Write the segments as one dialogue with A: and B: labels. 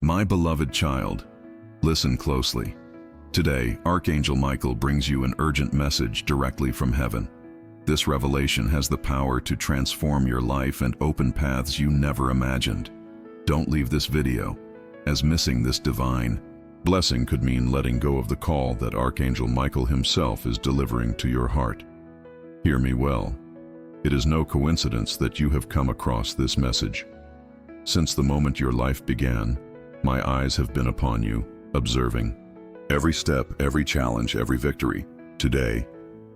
A: My beloved child, listen closely. Today, Archangel Michael brings you an urgent message directly from heaven. This revelation has the power to transform your life and open paths you never imagined. Don't leave this video, as missing this divine blessing could mean letting go of the call that Archangel Michael himself is delivering to your heart. Hear me well. It is no coincidence that you have come across this message. Since the moment your life began, my eyes have been upon you, observing every step, every challenge, every victory. Today,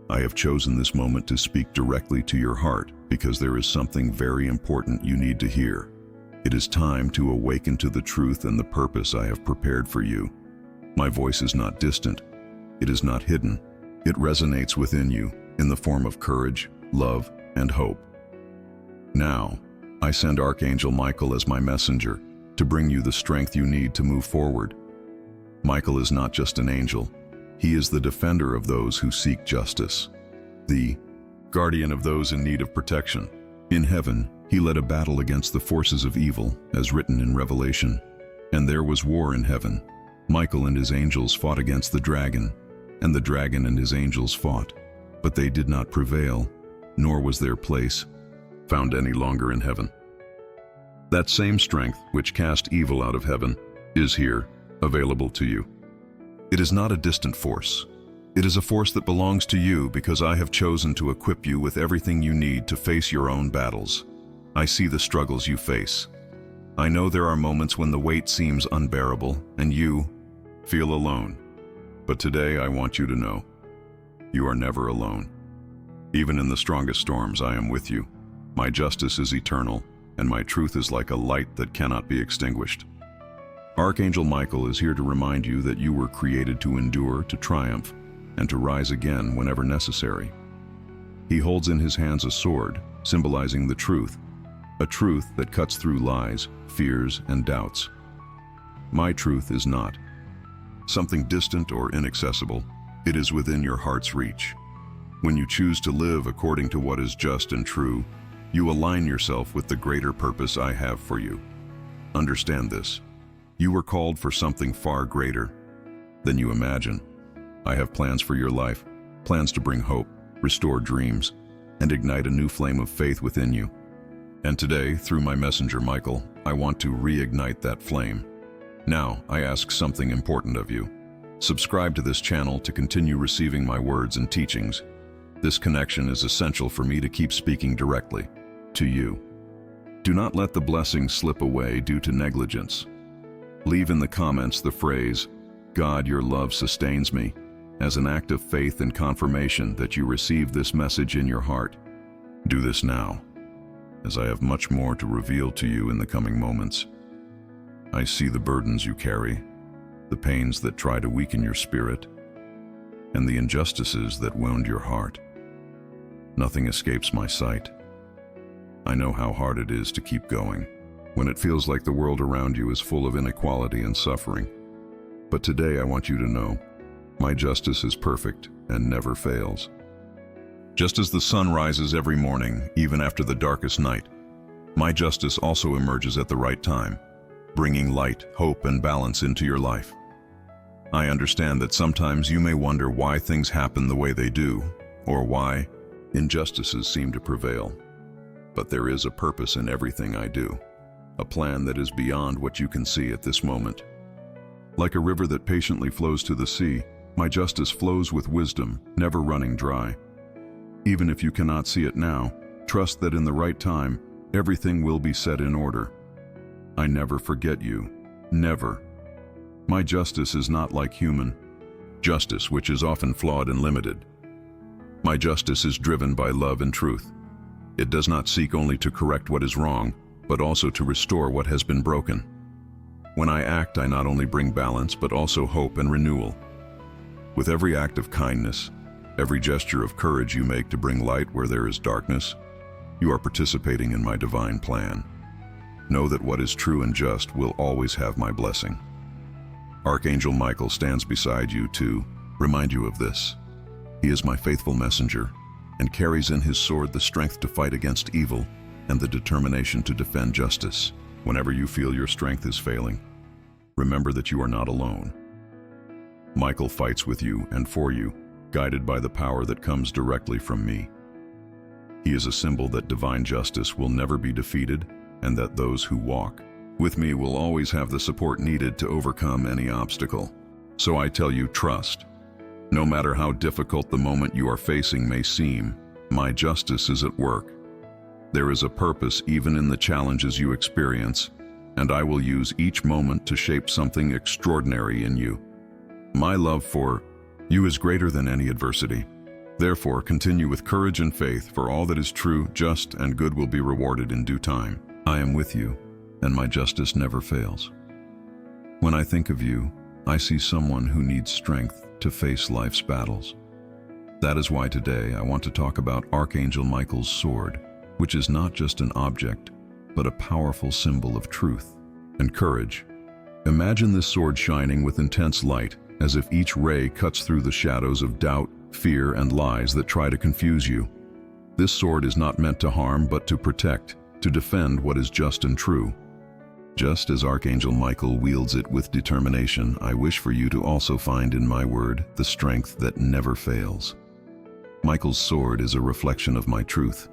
A: I have chosen this moment to speak directly to your heart because there is something very important you need to hear. It is time to awaken to the truth and the purpose I have prepared for you. My voice is not distant. It is not hidden. It resonates within you in the form of courage, love, and hope. Now, I send Archangel Michael as my messenger to bring you the strength you need to move forward. Michael is not just an angel. He is the defender of those who seek justice, the guardian of those in need of protection. In heaven, he led a battle against the forces of evil, as written in Revelation. And there was war in heaven. Michael and his angels fought against the dragon, and the dragon and his angels fought. But they did not prevail, nor was their place found any longer in heaven. That same strength which cast evil out of heaven is here, available to you. It is not a distant force. It is a force that belongs to you because I have chosen to equip you with everything you need to face your own battles. I see the struggles you face. I know there are moments when the weight seems unbearable and you feel alone. But today I want you to know, you are never alone. Even in the strongest storms, I am with you. My justice is eternal, and my truth is like a light that cannot be extinguished. Archangel Michael is here to remind you that you were created to endure, to triumph, and to rise again whenever necessary. He holds in his hands a sword, symbolizing the truth, a truth that cuts through lies, fears, and doubts. My truth is not something distant or inaccessible. It is within your heart's reach. When you choose to live according to what is just and true, you align yourself with the greater purpose I have for you. Understand this. You were called for something far greater than you imagine. I have plans for your life, plans to bring hope, restore dreams, and ignite a new flame of faith within you. And today, through my messenger Michael, I want to reignite that flame. Now, I ask something important of you. Subscribe to this channel to continue receiving my words and teachings. This connection is essential for me to keep speaking directly to you. Do not let the blessing slip away due to negligence. Leave in the comments the phrase, "God, your love sustains me," as an act of faith and confirmation that you receive this message in your heart. Do this now, as I have much more to reveal to you in the coming moments. I see the burdens you carry, the pains that try to weaken your spirit, and the injustices that wound your heart. Nothing escapes my sight. I know how hard it is to keep going, when it feels like the world around you is full of inequality and suffering. But today I want you to know, my justice is perfect and never fails. Just as the sun rises every morning, even after the darkest night, my justice also emerges at the right time, bringing light, hope, and balance into your life. I understand that sometimes you may wonder why things happen the way they do, or why injustices seem to prevail. But there is a purpose in everything I do, a plan that is beyond what you can see at this moment. Like a river that patiently flows to the sea, my justice flows with wisdom, never running dry. Even if you cannot see it now, trust that in the right time, everything will be set in order. I never forget you, never. My justice is not like human justice, which is often flawed and limited. My justice is driven by love and truth. It does not seek only to correct what is wrong, but also to restore what has been broken. When I act, I not only bring balance, but also hope and renewal. With every act of kindness, every gesture of courage you make to bring light where there is darkness, you are participating in my divine plan. Know that what is true and just will always have my blessing. Archangel Michael stands beside you to remind you of this. He is my faithful messenger and carries in his sword the strength to fight against evil and the determination to defend justice whenever you feel your strength is failing. Remember that you are not alone. Michael fights with you and for you, guided by the power that comes directly from me. He is a symbol that divine justice will never be defeated, and that those who walk with me will always have the support needed to overcome any obstacle. So I tell you, trust. No matter how difficult the moment you are facing may seem, my justice is at work. There is a purpose even in the challenges you experience, and I will use each moment to shape something extraordinary in you. My love for you is greater than any adversity. Therefore, continue with courage and faith, for all that is true, just, and good will be rewarded in due time. I am with you, and my justice never fails. When I think of you, I see someone who needs strength to face life's battles. That is why today I want to talk about Archangel Michael's sword, which is not just an object, but a powerful symbol of truth and courage. Imagine this sword shining with intense light, as if each ray cuts through the shadows of doubt, fear, and lies that try to confuse you. This sword is not meant to harm, but to protect, to defend what is just and true. Just as Archangel Michael wields it with determination, I wish for you to also find in my word the strength that never fails. Michael's sword is a reflection of my truth.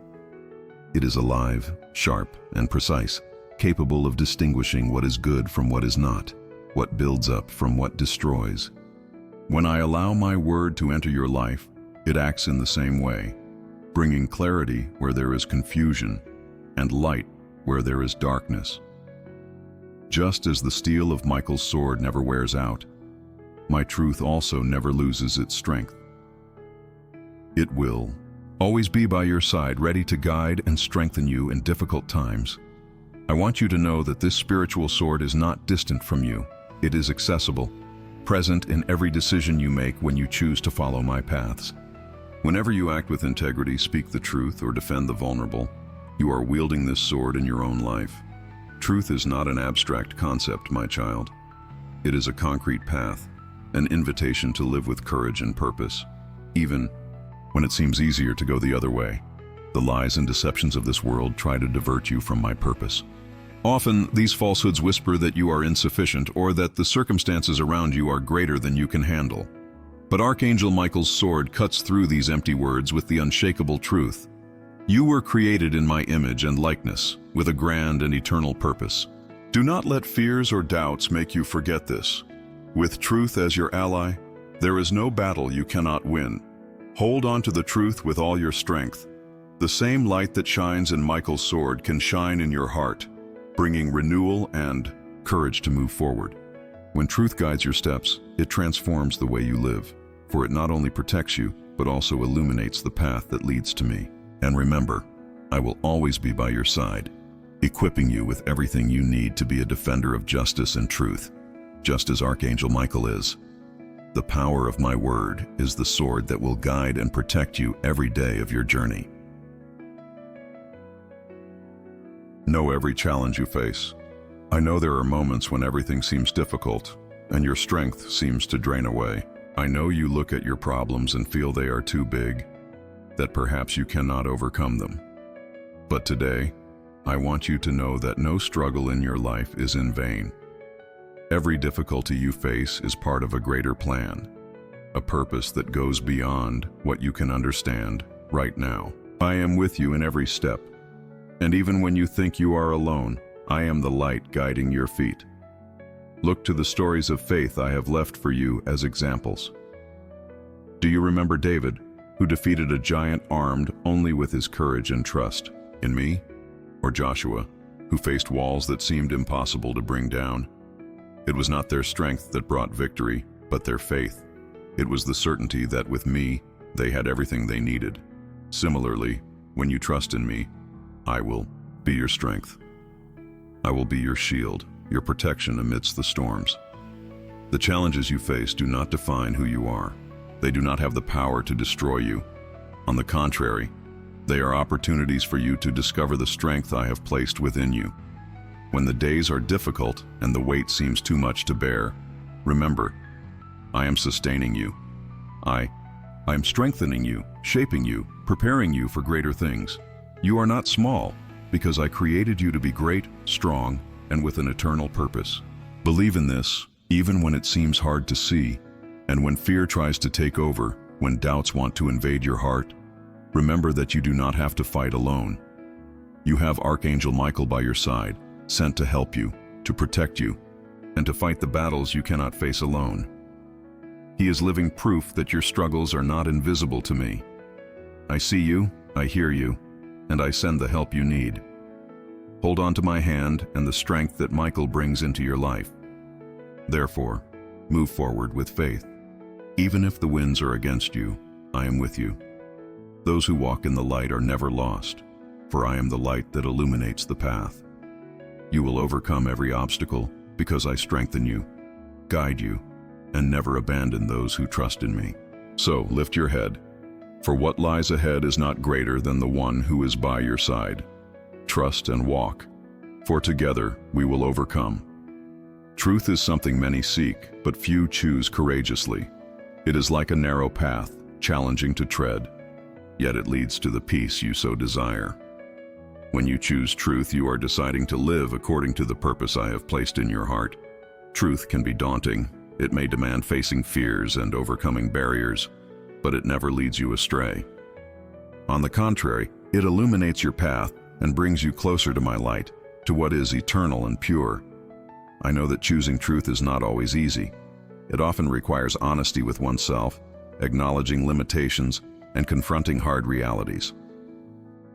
A: It is alive, sharp, and precise, capable of distinguishing what is good from what is not, what builds up from what destroys. When I allow my word to enter your life, it acts in the same way, bringing clarity where there is confusion and light where there is darkness. Just as the steel of Michael's sword never wears out, my truth also never loses its strength. It will always be by your side, ready to guide and strengthen you in difficult times. I want you to know that this spiritual sword is not distant from you. It is accessible, present in every decision you make when you choose to follow my paths. Whenever you act with integrity, speak the truth, or defend the vulnerable, you are wielding this sword in your own life. Truth is not an abstract concept, my child. It is a concrete path, an invitation to live with courage and purpose, even when it seems easier to go the other way. The lies and deceptions of this world try to divert you from my purpose. Often, these falsehoods whisper that you are insufficient or that the circumstances around you are greater than you can handle. But Archangel Michael's sword cuts through these empty words with the unshakable truth. You were created in my image and likeness, with a grand and eternal purpose. Do not let fears or doubts make you forget this. With truth as your ally, there is no battle you cannot win. Hold on to the truth with all your strength. The same light that shines in Michael's sword can shine in your heart, bringing renewal and courage to move forward. When truth guides your steps, it transforms the way you live, for it not only protects you, but also illuminates the path that leads to me. And remember, I will always be by your side, equipping you with everything you need to be a defender of justice and truth, just as Archangel Michael is. The power of my word is the sword that will guide and protect you every day of your journey. Know every challenge you face. I know there are moments when everything seems difficult and your strength seems to drain away. I know you look at your problems and feel they are too big, that perhaps you cannot overcome them. But today, I want you to know that no struggle in your life is in vain. Every difficulty you face is part of a greater plan, a purpose that goes beyond what you can understand right now. I am with you in every step, and even when you think you are alone, I am the light guiding your feet. Look to the stories of faith I have left for you as examples. Do you remember David, who defeated a giant armed only with his courage and trust in me? Or Joshua, who faced walls that seemed impossible to bring down? It was not their strength that brought victory, but their faith. It was the certainty that with me, they had everything they needed. Similarly, when you trust in me, I will be your strength. I will be your shield, your protection amidst the storms. The challenges you face do not define who you are. They do not have the power to destroy you. On the contrary, they are opportunities for you to discover the strength I have placed within you. When the days are difficult and the weight seems too much to bear, remember, I am sustaining you. I am strengthening you, shaping you, preparing you for greater things. You are not small, because I created you to be great, strong, and with an eternal purpose. Believe in this, even when it seems hard to see, and when fear tries to take over, when doubts want to invade your heart. Remember that you do not have to fight alone. You have Archangel Michael by your side, sent to help you, to protect you, and to fight the battles you cannot face alone. He is living proof that your struggles are not invisible to me. I see you, I hear you, and I send the help you need. Hold on to my hand and the strength that Michael brings into your life. Therefore, move forward with faith. Even if the winds are against you, I am with you. Those who walk in the light are never lost, for I am the light that illuminates the path. You will overcome every obstacle because I strengthen you, guide you, and never abandon those who trust in me. So lift your head, for what lies ahead is not greater than the one who is by your side. Trust and walk, for together we will overcome. Truth is something many seek, but few choose courageously. It is like a narrow path, challenging to tread, yet it leads to the peace you so desire. When you choose truth, you are deciding to live according to the purpose I have placed in your heart. Truth can be daunting. It may demand facing fears and overcoming barriers, but it never leads you astray. On the contrary, it illuminates your path and brings you closer to my light, to what is eternal and pure. I know that choosing truth is not always easy. It often requires honesty with oneself, acknowledging limitations, and confronting hard realities.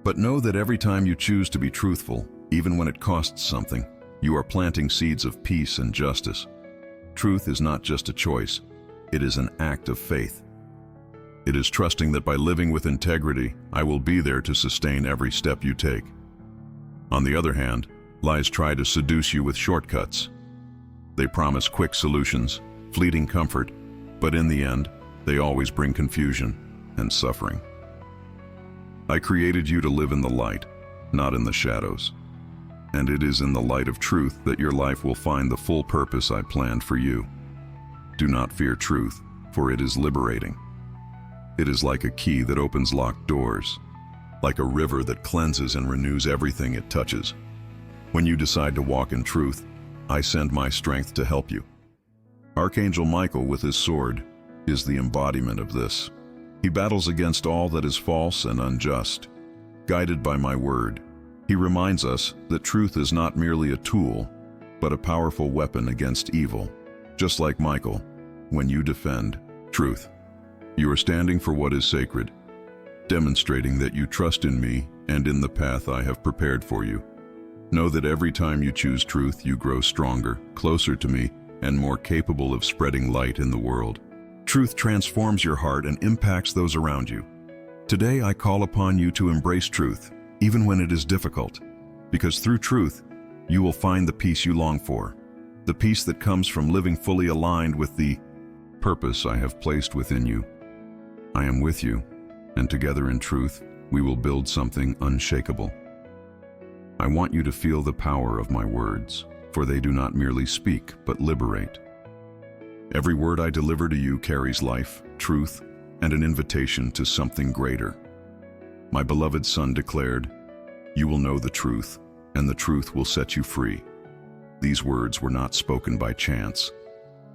A: But know that every time you choose to be truthful, even when it costs something, you are planting seeds of peace and justice. Truth is not just a choice, it is an act of faith. It is trusting that by living with integrity, I will be there to sustain every step you take. On the other hand, lies try to seduce you with shortcuts. They promise quick solutions, fleeting comfort, but in the end, they always bring confusion and suffering. I created you to live in the light, not in the shadows. And it is in the light of truth that your life will find the full purpose I planned for you. Do not fear truth, for it is liberating. It is like a key that opens locked doors, like a river that cleanses and renews everything it touches. When you decide to walk in truth, I send my strength to help you. Archangel Michael with his sword is the embodiment of this. He battles against all that is false and unjust. Guided by my word, he reminds us that truth is not merely a tool, but a powerful weapon against evil. Just like Michael, when you defend truth, you are standing for what is sacred, demonstrating that you trust in me and in the path I have prepared for you. Know that every time you choose truth, you grow stronger, closer to me, and more capable of spreading light in the world. Truth transforms your heart and impacts those around you. Today I call upon you to embrace truth, even when it is difficult, because through truth, you will find the peace you long for, the peace that comes from living fully aligned with the purpose I have placed within you. I am with you, and together in truth, we will build something unshakable. I want you to feel the power of my words, for they do not merely speak, but liberate. Every word I deliver to you carries life, truth, and an invitation to something greater. My beloved Son declared, "You will know the truth, and the truth will set you free." These words were not spoken by chance.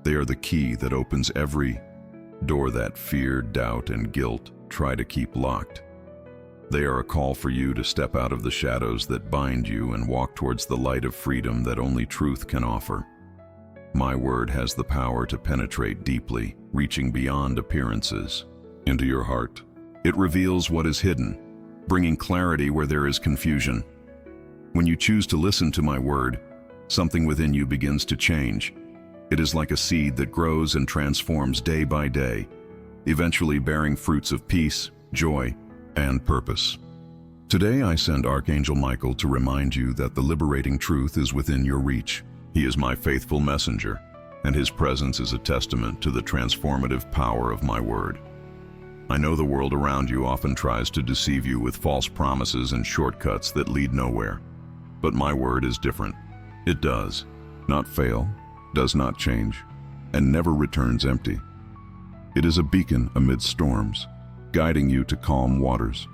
A: They are the key that opens every door that fear, doubt, and guilt try to keep locked. They are a call for you to step out of the shadows that bind you and walk towards the light of freedom that only truth can offer. My word has the power to penetrate deeply, reaching beyond appearances, into your heart. It reveals what is hidden, bringing clarity where there is confusion. When you choose to listen to my word, something within you begins to change. It is like a seed that grows and transforms day by day, eventually bearing fruits of peace, joy, and purpose. Today I send Archangel Michael to remind you that the liberating truth is within your reach. He is my faithful messenger, and his presence is a testament to the transformative power of my word. I know the world around you often tries to deceive you with false promises and shortcuts that lead nowhere. But my word is different. It does not fail, does not change, and never returns empty. It is a beacon amid storms, guiding you to calm waters.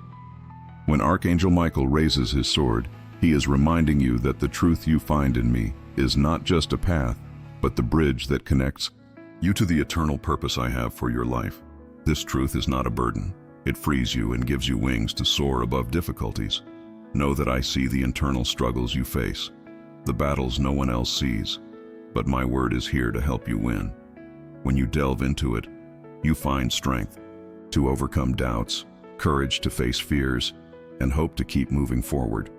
A: When Archangel Michael raises his sword, he is reminding you that the truth you find in me is not just a path, but the bridge that connects you to the eternal purpose I have for your life. This truth is not a burden. It frees you and gives you wings to soar above difficulties. Know that I see the internal struggles you face, the battles no one else sees, but my word is here to help you win. When you delve into it, you find strength to overcome doubts, courage to face fears, and hope to keep moving forward.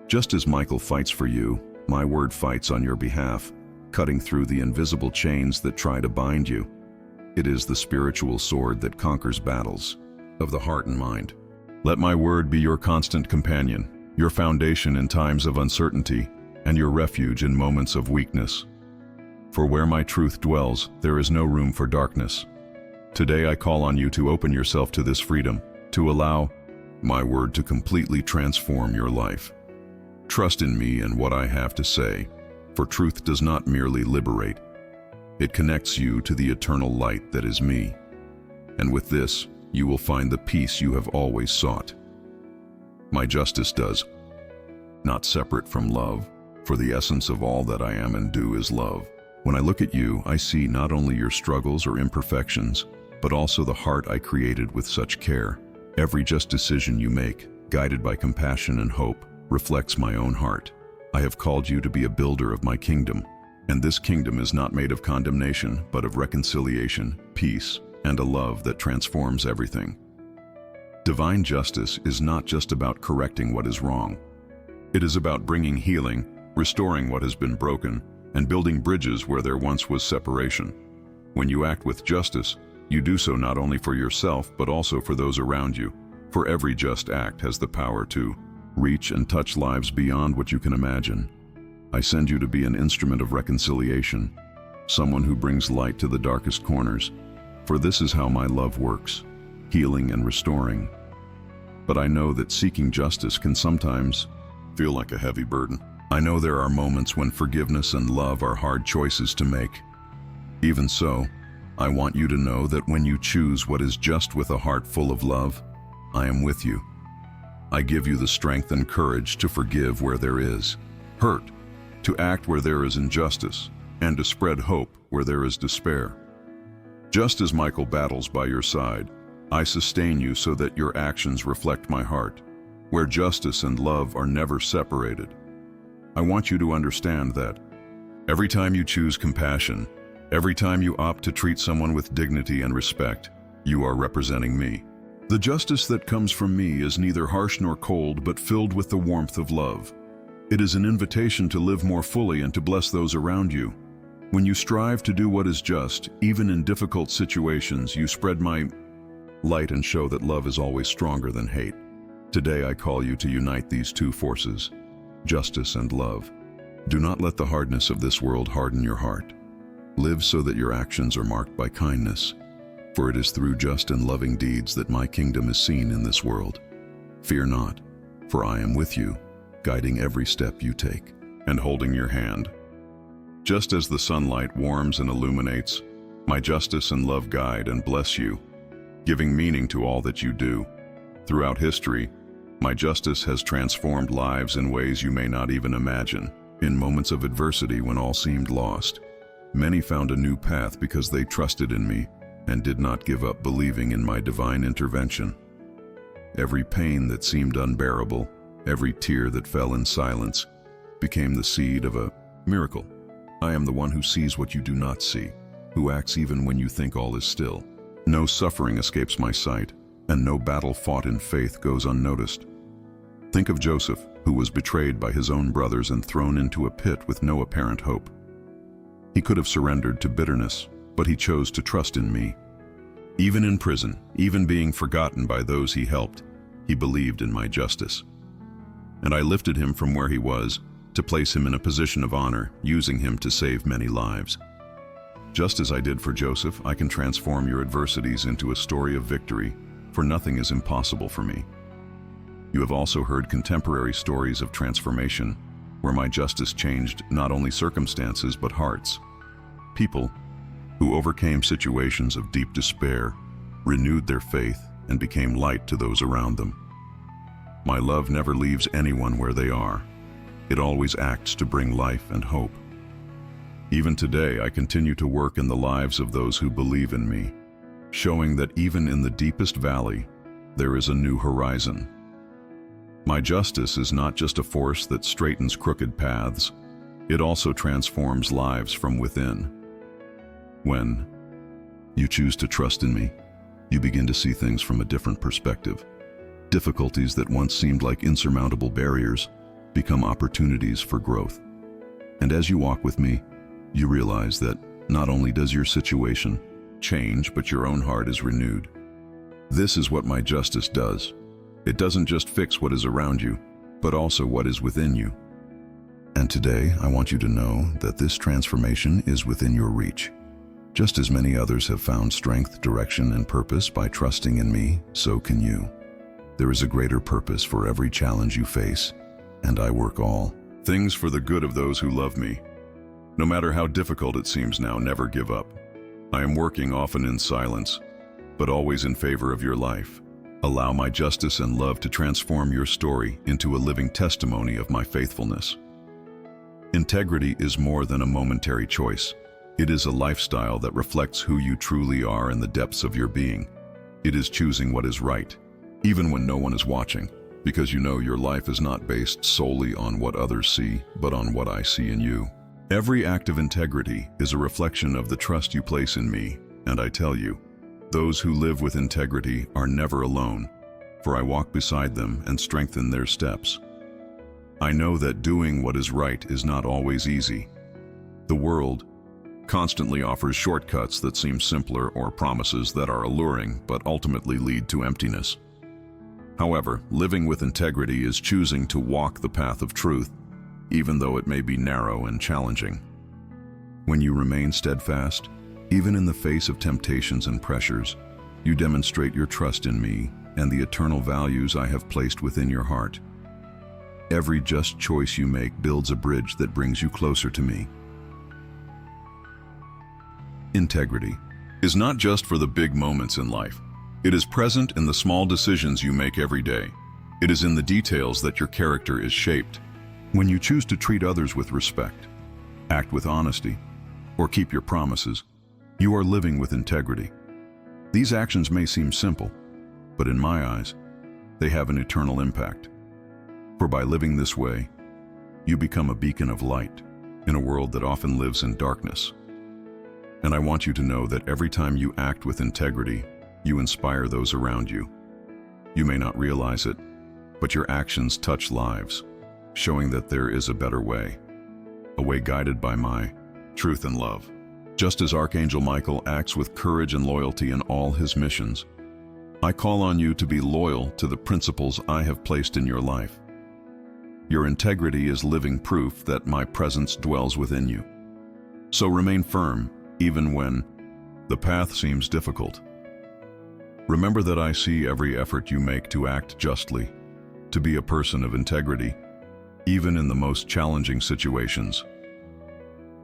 A: Just as Michael fights for you, my word fights on your behalf, cutting through the invisible chains that try to bind you. It is the spiritual sword that conquers battles of the heart and mind. Let my word be your constant companion, your foundation in times of uncertainty, and your refuge in moments of weakness. For where my truth dwells, there is no room for darkness. Today I call on you to open yourself to this freedom, to allow my word to completely transform your life. Trust in me and what I have to say, for truth does not merely liberate. It connects you to the eternal light that is me. And with this, you will find the peace you have always sought. My justice does not separate from love, for the essence of all that I am and do is love. When I look at you, I see not only your struggles or imperfections, but also the heart I created with such care. Every just decision you make, guided by compassion and hope, reflects my own heart. I have called you to be a builder of my kingdom, and this kingdom is not made of condemnation, but of reconciliation, peace, and a love that transforms everything. Divine justice is not just about correcting what is wrong. It is about bringing healing, restoring what has been broken, and building bridges where there once was separation. When you act with justice, you do so not only for yourself, but also for those around you. For every just act has the power to reach and touch lives beyond what you can imagine. I send you to be an instrument of reconciliation, someone who brings light to the darkest corners. For this is how my love works, healing and restoring. But I know that seeking justice can sometimes feel like a heavy burden. I know there are moments when forgiveness and love are hard choices to make. Even so, I want you to know that when you choose what is just with a heart full of love, I am with you. I give you the strength and courage to forgive where there is hurt, to act where there is injustice, and to spread hope where there is despair. Just as Michael battles by your side, I sustain you so that your actions reflect my heart, where justice and love are never separated. I want you to understand that every time you choose compassion, every time you opt to treat someone with dignity and respect, you are representing me. The justice that comes from me is neither harsh nor cold, but filled with the warmth of love. It is an invitation to live more fully and to bless those around you. When you strive to do what is just, even in difficult situations, you spread my light and show that love is always stronger than hate. Today I call you to unite these two forces, justice and love. Do not let the hardness of this world harden your heart. Live so that your actions are marked by kindness, for it is through just and loving deeds that my kingdom is seen in this world. Fear not, for I am with you, guiding every step you take and holding your hand. Just as the sunlight warms and illuminates, my justice and love guide and bless you, giving meaning to all that you do. Throughout history, my justice has transformed lives in ways you may not even imagine. In moments of adversity when all seemed lost, many found a new path because they trusted in me and did not give up believing in my divine intervention. Every pain that seemed unbearable, every tear that fell in silence, became the seed of a miracle. I am the one who sees what you do not see, who acts even when you think all is still. No suffering escapes my sight, and no battle fought in faith goes unnoticed. Think of Joseph, who was betrayed by his own brothers and thrown into a pit with no apparent hope. He could have surrendered to bitterness, but he chose to trust in me. Even in prison, even being forgotten by those he helped, he believed in my justice. And I lifted him from where he was to place him in a position of honor, using him to save many lives. Just as I did for Joseph, I can transform your adversities into a story of victory, for nothing is impossible for me. You have also heard contemporary stories of transformation, where my justice changed not only circumstances but hearts. People who overcame situations of deep despair, renewed their faith, and became light to those around them. My love never leaves anyone where they are. It always acts to bring life and hope. Even today, I continue to work in the lives of those who believe in me, showing that even in the deepest valley, there is a new horizon. My justice is not just a force that straightens crooked paths, it also transforms lives from within. When you choose to trust in me, you begin to see things from a different perspective. Difficulties that once seemed like insurmountable barriers become opportunities for growth. And as you walk with me, you realize that not only does your situation change, but your own heart is renewed. This is what my justice does. It doesn't just fix what is around you, but also what is within you. And today, I want you to know that this transformation is within your reach. Just as many others have found strength, direction, and purpose by trusting in me, so can you. There is a greater purpose for every challenge you face, and I work all things for the good of those who love me. No matter how difficult it seems now, never give up. I am working often in silence, but always in favor of your life. Allow my justice and love to transform your story into a living testimony of my faithfulness. Integrity is more than a momentary choice. It is a lifestyle that reflects who you truly are in the depths of your being. It is choosing what is right, even when no one is watching, because you know your life is not based solely on what others see, but on what I see in you. Every act of integrity is a reflection of the trust you place in me, and I tell you, those who live with integrity are never alone, for I walk beside them and strengthen their steps. I know that doing what is right is not always easy. The world constantly offers shortcuts that seem simpler or promises that are alluring but ultimately lead to emptiness. However, living with integrity is choosing to walk the path of truth, even though it may be narrow and challenging. When you remain steadfast, even in the face of temptations and pressures, you demonstrate your trust in me and the eternal values I have placed within your heart. Every just choice you make builds a bridge that brings you closer to me. Integrity is not just for the big moments in life. It is present in the small decisions you make every day. It is in the details that your character is shaped. When you choose to treat others with respect, act with honesty, or keep your promises, you are living with integrity. These actions may seem simple, but in my eyes, they have an eternal impact. For by living this way, you become a beacon of light in a world that often lives in darkness. And I want you to know that every time you act with integrity, you inspire those around you. You may not realize it, but your actions touch lives, showing that there is a better way, a way guided by my truth and love. Just as Archangel Michael acts with courage and loyalty in all his missions, I call on you to be loyal to the principles I have placed in your life. Your integrity is living proof that my presence dwells within you. So remain firm, even when the path seems difficult. Remember that I see every effort you make to act justly, to be a person of integrity, even in the most challenging situations.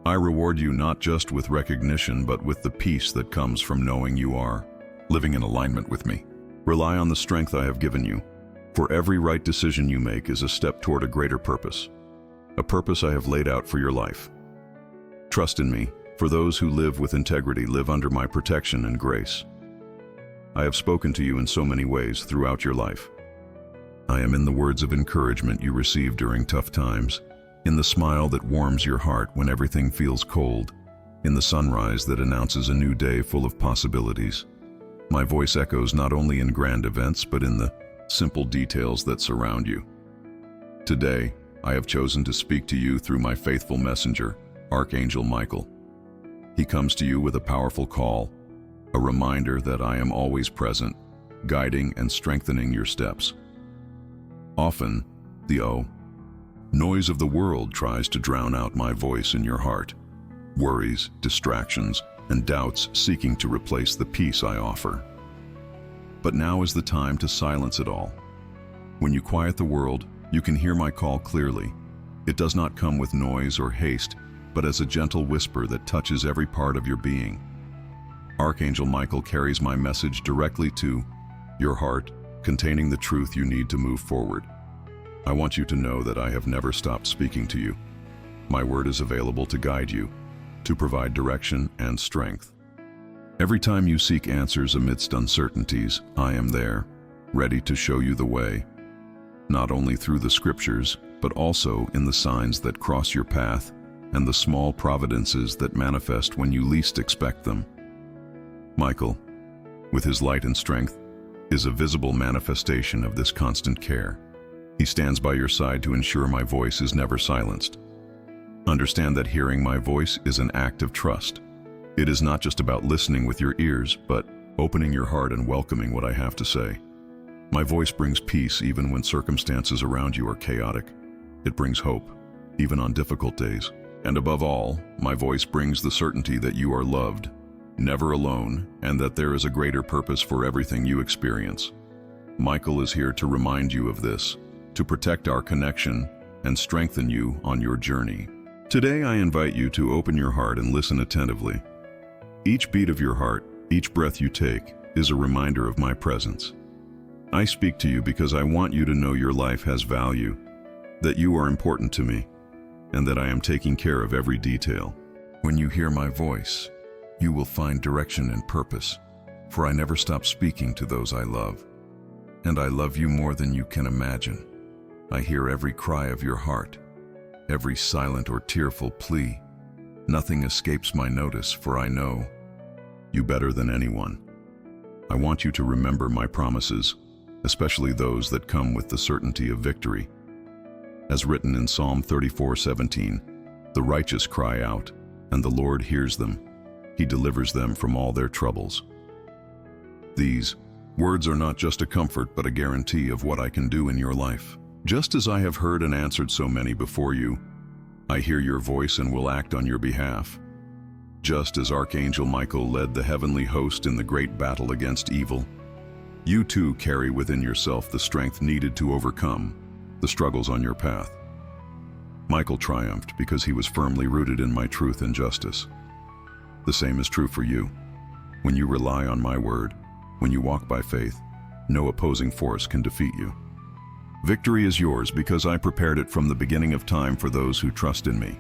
A: I reward you not just with recognition, but with the peace that comes from knowing you are living in alignment with me. Rely on the strength I have given you, for every right decision you make is a step toward a greater purpose, a purpose I have laid out for your life. Trust in me, for those who live with integrity live under my protection and grace. I have spoken to you in so many ways throughout your life. I am in the words of encouragement you receive during tough times, in the smile that warms your heart when everything feels cold, in the sunrise that announces a new day full of possibilities. My voice echoes not only in grand events, but in the simple details that surround you. Today, I have chosen to speak to you through my faithful messenger, Archangel Michael. He comes to you with a powerful call, a reminder that I am always present, guiding and strengthening your steps. Often, the noise of the world tries to drown out my voice in your heart. Worries, distractions, and doubts seeking to replace the peace I offer. But now is the time to silence it all. When you quiet the world, you can hear my call clearly. It does not come with noise or haste, but as a gentle whisper that touches every part of your being. Archangel Michael carries my message directly to your heart, containing the truth you need to move forward. I want you to know that I have never stopped speaking to you. My word is available to guide you, to provide direction and strength. Every time you seek answers amidst uncertainties, I am there, ready to show you the way, not only through the scriptures, but also in the signs that cross your path and the small providences that manifest when you least expect them. Michael, with his light and strength, is a visible manifestation of this constant care. He stands by your side to ensure my voice is never silenced. Understand that hearing my voice is an act of trust. It is not just about listening with your ears, but opening your heart and welcoming what I have to say. My voice brings peace even when circumstances around you are chaotic. It brings hope, even on difficult days. And above all, my voice brings the certainty that you are loved, never alone, and that there is a greater purpose for everything you experience. Michael is here to remind you of this, to protect our connection and strengthen you on your journey. Today I invite you to open your heart and listen attentively. Each beat of your heart, each breath you take, is a reminder of my presence. I speak to you because I want you to know your life has value, that you are important to me, and that I am taking care of every detail. When you hear my voice, you will find direction and purpose, for I never stop speaking to those I love. And I love you more than you can imagine. I hear every cry of your heart, every silent or tearful plea. Nothing escapes my notice, for I know you better than anyone. I want you to remember my promises, especially those that come with the certainty of victory. As written in Psalm 34:17, the righteous cry out, and the Lord hears them. He delivers them from all their troubles. These words are not just a comfort, but a guarantee of what I can do in your life. Just as I have heard and answered so many before you, I hear your voice and will act on your behalf. Just as Archangel Michael led the heavenly host in the great battle against evil, you too carry within yourself the strength needed to overcome the struggles on your path. Michael triumphed because he was firmly rooted in my truth and justice. The same is true for you. When you rely on my word, when you walk by faith, no opposing force can defeat you. Victory is yours because I prepared it from the beginning of time for those who trust in me.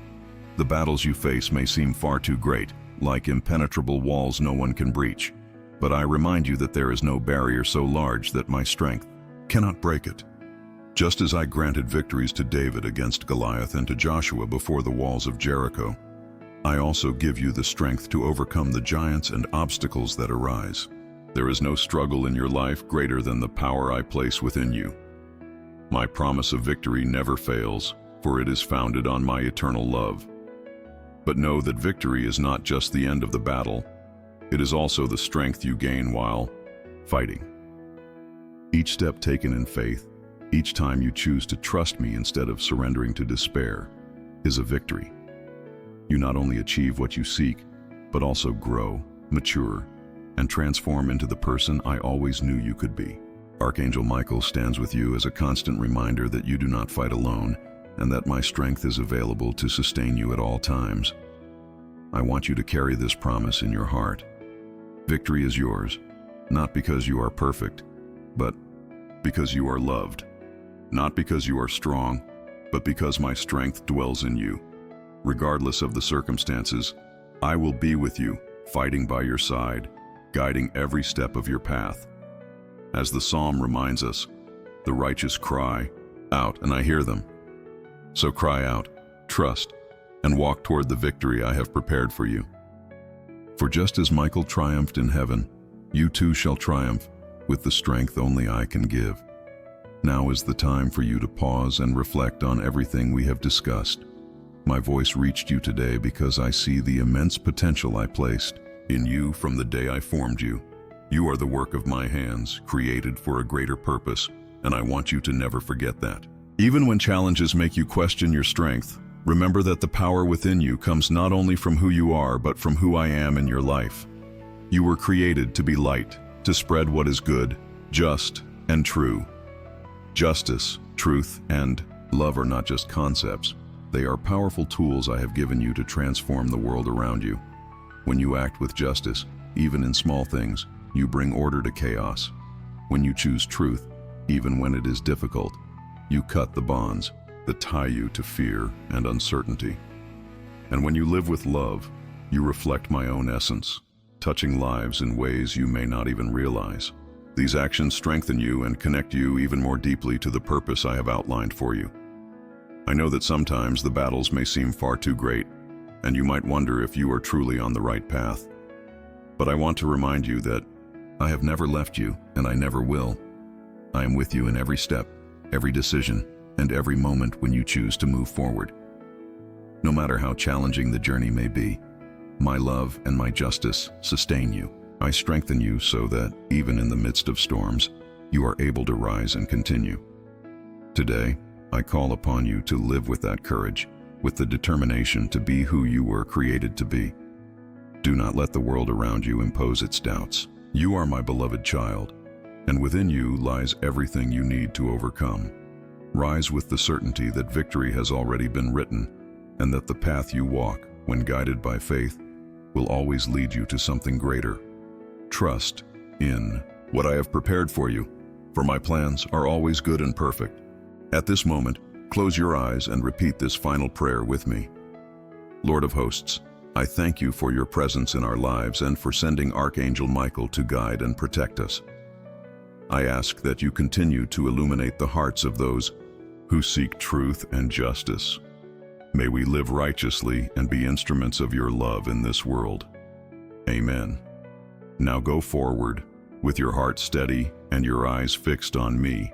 A: The battles you face may seem far too great, like impenetrable walls no one can breach. But I remind you that there is no barrier so large that my strength cannot break it. Just as I granted victories to David against Goliath and to Joshua before the walls of Jericho, I also give you the strength to overcome the giants and obstacles that arise. There is no struggle in your life greater than the power I place within you. My promise of victory never fails, for it is founded on my eternal love. But know that victory is not just the end of the battle, it is also the strength you gain while fighting. Each step taken in faith, each time you choose to trust me instead of surrendering to despair, is a victory. You not only achieve what you seek, but also grow, mature, and transform into the person I always knew you could be. Archangel Michael stands with you as a constant reminder that you do not fight alone, and that my strength is available to sustain you at all times. I want you to carry this promise in your heart. Victory is yours, not because you are perfect, but because you are loved. Not because you are strong, but because my strength dwells in you. Regardless of the circumstances, I will be with you, fighting by your side, guiding every step of your path. As the psalm reminds us, the righteous cry out, and I hear them. So cry out, trust, and walk toward the victory I have prepared for you. For just as Michael triumphed in heaven, you too shall triumph with the strength only I can give. Now is the time for you to pause and reflect on everything we have discussed. My voice reached you today because I see the immense potential I placed in you from the day I formed you. You are the work of my hands, created for a greater purpose, and I want you to never forget that. Even when challenges make you question your strength, remember that the power within you comes not only from who you are, but from who I am in your life. You were created to be light, to spread what is good, just, and true. Justice, truth, and love are not just concepts. They are powerful tools I have given you to transform the world around you. When you act with justice, even in small things, you bring order to chaos. When you choose truth, even when it is difficult, you cut the bonds that tie you to fear and uncertainty. And when you live with love, You reflect my own essence, touching lives in ways you may not even realize. These actions strengthen you and connect you even more deeply to the purpose I have outlined for you. I know that sometimes the battles may seem far too great, and you might wonder if you are truly on the right path. But I want to remind you that I have never left you, and I never will. I am with you in every step, every decision, and every moment when you choose to move forward. No matter how challenging the journey may be, my love and my justice sustain you. I strengthen you so that, even in the midst of storms, you are able to rise and continue. Today, I call upon you to live with that courage, with the determination to be who you were created to be. Do not let the world around you impose its doubts. You are my beloved child, and within you lies everything you need to overcome. Rise with the certainty that victory has already been written, and that the path you walk, when guided by faith, will always lead you to something greater. Trust in what I have prepared for you, for my plans are always good and perfect. At this moment, close your eyes and repeat this final prayer with me. Lord of hosts, I thank you for your presence in our lives and for sending Archangel Michael to guide and protect us. I ask that you continue to illuminate the hearts of those who seek truth and justice. May we live righteously and be instruments of your love in this world. Amen. Now go forward, with your heart steady and your eyes fixed on me.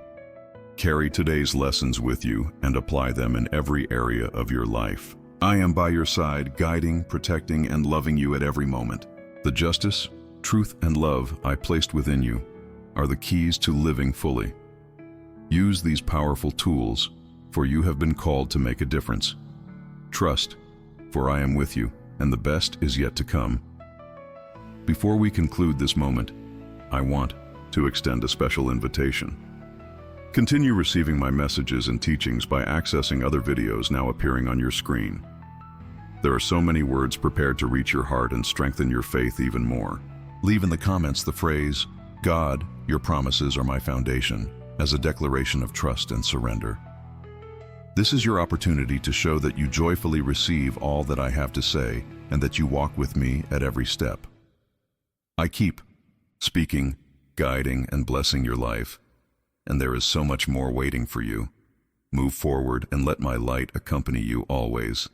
A: Carry today's lessons with you and apply them in every area of your life. I am by your side, guiding, protecting, and loving you at every moment. The justice, truth, and love I placed within you are the keys to living fully. Use these powerful tools, for you have been called to make a difference. Trust, for I am with you, and the best is yet to come. Before we conclude this moment, I want to extend a special invitation. Continue receiving my messages and teachings by accessing other videos now appearing on your screen. There are so many words prepared to reach your heart and strengthen your faith even more. Leave in the comments the phrase, God, your promises are my foundation, as a declaration of trust and surrender. This is your opportunity to show that you joyfully receive all that I have to say and that you walk with me at every step. I keep speaking, guiding, and blessing your life, and there is so much more waiting for you. Move forward and let my light accompany you always.